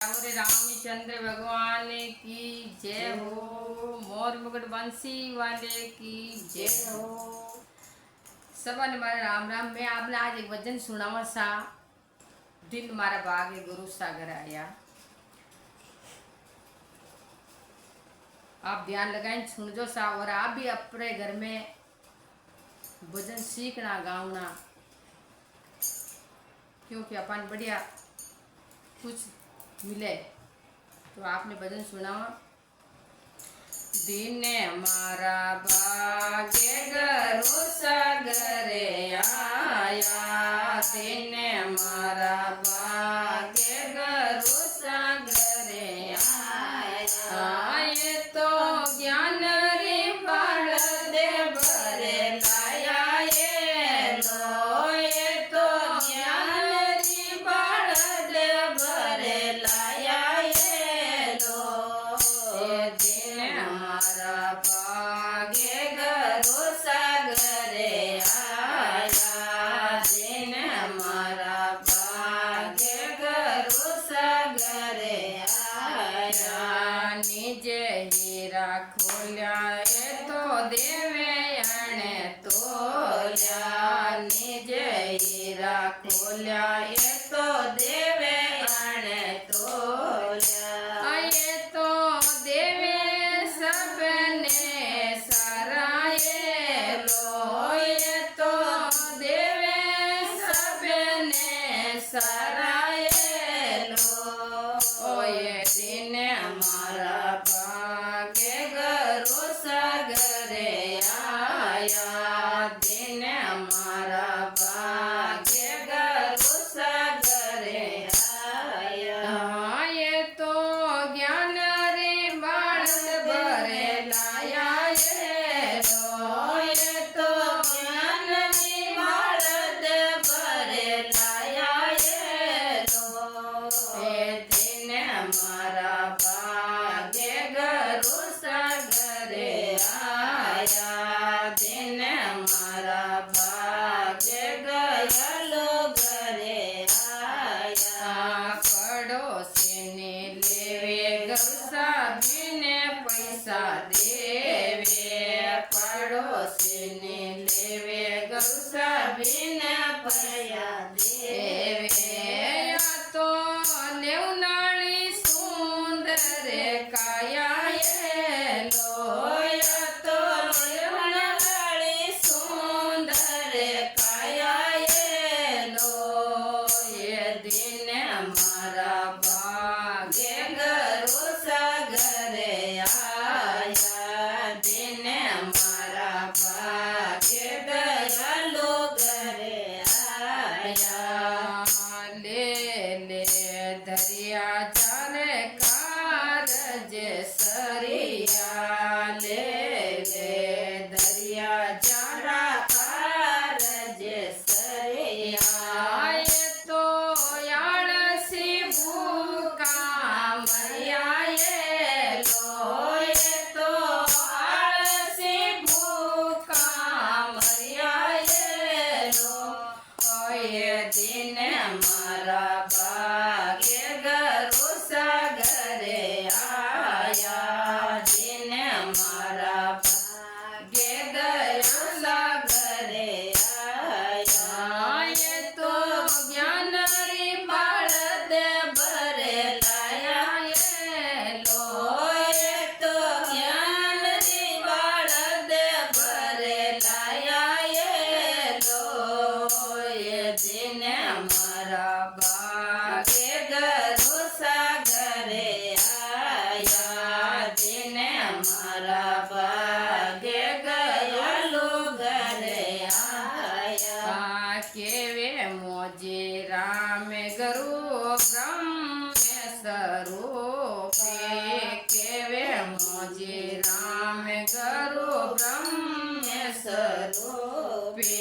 और रामचंद्र भगवान की जय हो। मोर मुकुट बंसी वाले की जय हो। सबने मारे राम राम। मैं आपने आज एक भजन सुनावा सा। दिन मारा बागे गुरु सागर आया। आप ध्यान लगाएं सुन जो सा। और आप भी अपने घर में भजन सीखना गाना, क्योंकि अपन बढ़िया कुछ मिले। तो आपने भजन सुनावा। दिन मारा बागे गुरु सागरे आया। दिन मारा बागे गुरु सागरे आया। ये तो ज्ञान रे बाल दे भरे लाया। ये लो ये तो ज्ञान रे बाल दे भरे लाया। ये लो ये दिन हमारा बागे गुरु सागरे आया। दिन हमारा बागे गुरु सागरे आया। निज हीरा खोल्या ये तो देवे अणे तोल्या। निज हीरा खोल्या ये तो देवे अणे तोल्या। ये तो देवे सबने सराये लो। ये तो देवे सबने सराये लो। ये दिन हमारा बागे गुरु सागरे आया। दिन हमारा बागे गुरु सागरे आया। ये तो ज्ञान रे बाल भरे लाया। ये लो ये तो ज्ञान रे बाल भरे लाया। ये लो ये दिन हमारा बागे गुरु सागरे आया। दिन हमारा बागे गलो घरे आया। पड़ोसी ने लेवे गुरु साहब ने पैसा देवे। पड़ोसी ने लेवे गुरु साहब ने पैसा देवे। या तो लेवनाली सुंदर काया। ये लो या तो लेवनाली सुंदर काया। ये लो ये दिन हमारा बागे गुरु सागरे आया। दिन हमारा बागे गलो घरे आया। ले ले दरिया चारे कारज सरिया। ले ले दरिया चारा कारज सरिया। ये तो याळसी भूका मरिया। ये लो ये तो आळसी भूका मरिया। ये लो ये दिन हमारा बागे गुरु सागरे आया। दिन हमारा बागे गुरु सागरे आया। ये तो ज्ञान रे बाल दे भरे लाया। ये लो ये तो ज्ञान रे बाल दे भरे लाया। ये लो ये दिन हमारा बागे गुरु सागरे आया। दिन हमारा बागे गलो घरे आया। केवे मोजे राम गुरु ब्रह्म स्वरूपे। केवे मोजे राम गुरु ब्रह्म स्वरूपे।